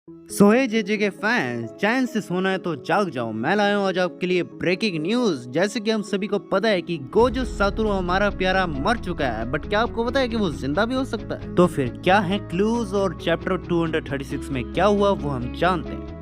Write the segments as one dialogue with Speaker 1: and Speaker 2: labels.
Speaker 1: सोहे जेजे के फैंस, चैन से सोना है तो जाग जाओ। मैं लाया हूँ आज आपके लिए ब्रेकिंग न्यूज। जैसे कि हम सभी को पता है कि गोजो सातोरू हमारा प्यारा मर चुका है, बट क्या आपको पता है कि वो जिंदा भी हो सकता है? तो फिर क्या है क्लूज और चैप्टर 236 में क्या हुआ वो हम जानते हैं।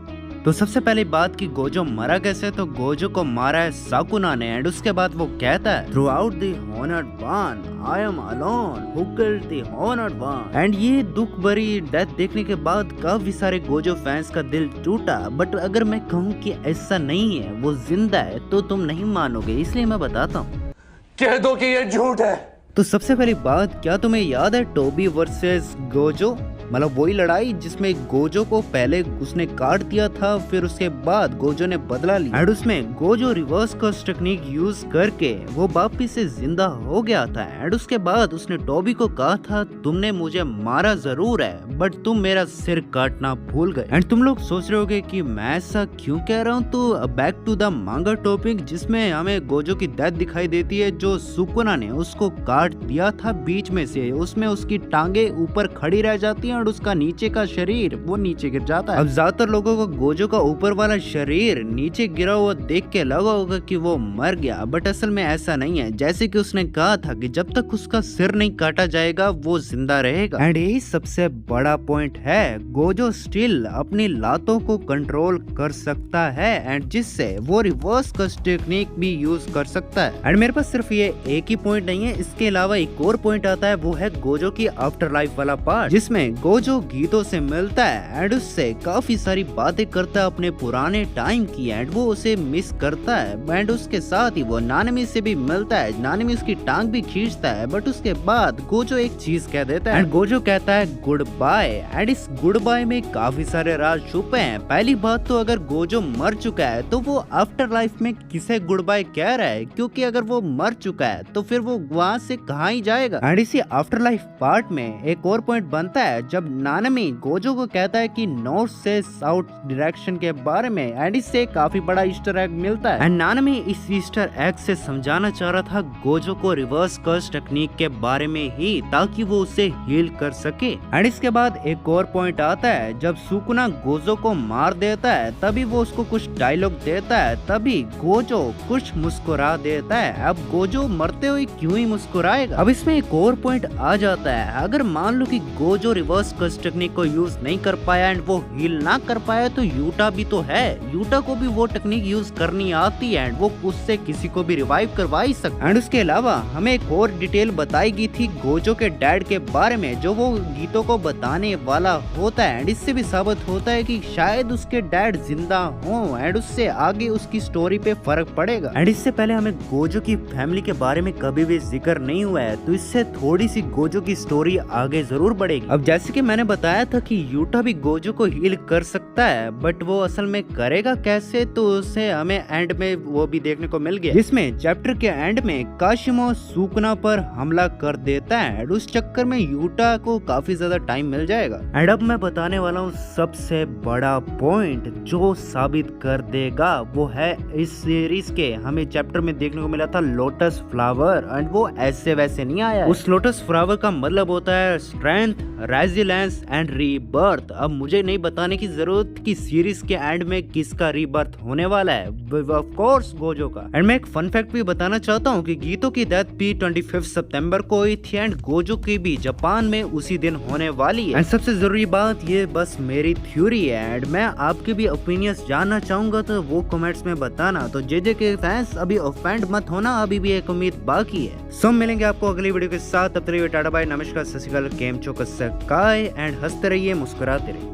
Speaker 1: तो सबसे पहली बात कि गोजो मरा कैसे, तो गोजो को मारा है साकुना ने। एंड उसके बाद वो कहता है through out the honoured one I am alone who killed the honoured one. And ये दुख भरी डेथ देखने के बाद काफी सारे गोजो फैंस का दिल टूटा। बट अगर मैं कहूँ कि ऐसा नहीं है, वो जिंदा है, तो तुम नहीं मानोगे, इसलिए मैं बताता हूँ।
Speaker 2: कह दो कि ये झूठ है।
Speaker 1: तो सबसे पहली बात, क्या तुम्हें याद है टोबी वर्सेस गोजो, मतलब वही लड़ाई जिसमें गोजो को पहले उसने काट दिया था, फिर उसके बाद गोजो ने बदला लिया। एंड उसमें Gojo reverse curse technique use करके वो वापिस से जिंदा हो गया था। एंड उसके बाद उसने टोबी को कहा था तुमने मुझे मारा जरूर है, बट तुम मेरा सिर काटना भूल गए। एंड तुम लोग सोच रहे होगे कि मैं ऐसा क्यों कह रहा हूँ, तो back to the manga topic जिसमें हमें गोजो की डेथ दिखाई देती है, जो सुकुना ने उसको काट दिया था बीच में से। उसमें उसकी टांगे ऊपर खड़ी रह जाती है और उसका नीचे का शरीर वो नीचे गिर जाता है। अब ज्यादातर लोगों को गोजो का ऊपर वाला शरीर नीचे गिरा हुआ देख के लगा होगा कि वो मर गया, बट असल में ऐसा नहीं है। जैसे कि उसने कहा था कि जब तक उसका सिर नहीं काटा जाएगा वो जिंदा रहेगा। एंड यही सबसे बड़ा पॉइंट है, गोजो स्टिल अपनी लातों को कंट्रोल कर सकता है एंड जिससे वो रिवर्स कस टेक्निक भी यूज कर सकता है। एंड मेरे पास सिर्फ ये एक ही पॉइंट नहीं है, इसके अलावा एक और पॉइंट आता है, वो है गोजो की आफ्टर लाइफ वाला पार्ट, जिसमें गोजो गीतो से मिलता है एंड उससे काफी सारी बातें करता है अपने पुराने टाइम की। एंड वो उसे मिस करता है। एंड उसके साथ ही वो नानमी से भी मिलता है, नानमी उसकी टांग भी खींचता है। बट उसके बाद गोजो एक चीज कह देता है एंड गोजो कहता है गुड बाय। एंड इस गुड बाय में काफी सारे राज छुपे हैं। पहली बात तो अगर गोजो मर चुका है तो वो आफ्टर लाइफ में किसे गुड बाय कह रहा है, क्योंकि अगर वो मर चुका है तो फिर वो वहाँ से कहाँ ही जाएगा। एंड इसी आफ्टर लाइफ पार्ट में एक और पॉइंट बनता है जब नानमी गोजो को कहता है कि नॉर्थ से साउथ डायरेक्शन के बारे में। एंड इससे काफी बड़ा ईस्टर एग मिलता है। एंड नानमी इस ईस्टर एग से समझाना चाह रहा था गोजो को रिवर्स कर्स टेक्निक के बारे में ही, ताकि वो उसे हील कर सके। एंड इसके बाद एक और पॉइंट आता है जब सुकुना गोजो को मार देता है, तभी वो उसको कुछ डायलॉग देता है, तभी गोजो कुछ मुस्कुरा देता है। अब गोजो मरते हुए क्यों ही मुस्कुराएगा। अब इसमें एक और पॉइंट आ जाता है, अगर मान लो कि गोजो रिवर्स कर्स टेक्निक को यूज नहीं कर पाया एंड वो हील ना कर पाया, तो यूटा भी तो है, यूटा को भी वो टेक्निक यूज करनी आती है एंड वो उससे किसी को भी रिवाइव करवा ही सकता है। एंड उसके अलावा हमें एक और डिटेल बताई गई थी गोजो के डैड के बारे में, जो वो गीतो को बताने वाला होता है। एंड इससे भी साबित होता है कि शायद उसके डैड जिंदा हो एंड उससे आगे उसकी स्टोरी पे फर्क पड़ेगा। एंड इससे पहले हमें गोजो की फैमिली के बारे में कभी भी जिक्र नहीं हुआ है, तो इससे थोड़ी सी गोजो की स्टोरी आगे जरूर बढ़ेगी। अब जैसे कि मैंने बताया था कि यूटा भी गोजो को हील कर सकता है, बट वो असल में करेगा कैसे, तो उसे हमें एंड में वो भी देखने को मिल गया, जिसमें चैप्टर के एंड में काशिमो सुकुना पर हमला कर देता है। एंड उस चक्कर में यूटा को काफी ज्यादा टाइम मिल जाएगा। एंड अब मैं बताने वाला हूँ सबसे बड़ा पॉइंट जो साबित कर देगा, वो है इस सीरीज के हमें चैप्टर में देखने को मिला था लोटस फ्लावर। एंड वो ऐसे वैसे नहीं आया, उस लोटस फ्लावर का मतलब होता है स्ट्रेंथ, रेजिलेंस एंड रीबर्थ। अब मुझे नहीं बताने की जरूरत कि सीरीज के एंड में किसका रीबर्थ होने वाला है, ऑफ कोर्स गोजो का। एंड मैं एक फन फैक्ट भी बताना चाहता हूँ कि गीतो की डेथ भी 25 सितंबर को हुई थी एंड गोजो की भी जापान में उसी दिन होने वाली है। एंड सबसे जरूरी बात, ये बस मेरी थ्योरी है एंड मैं आपके भी ओपिनियंस जानना चाहूंगा, तो वो कमेंट्स में बताना। तो जेजे के फैंस अभी ऑफेंड मत होना, अभी भी एक उम्मीद बाकी है। सब मिलेंगे आपको अगली वीडियो के साथ, तब तक टाटा बाय, नमस्कार, सत श्री अकाल, केम चो, काय एंड हंसते रहिए, मुस्कुराते रहिए।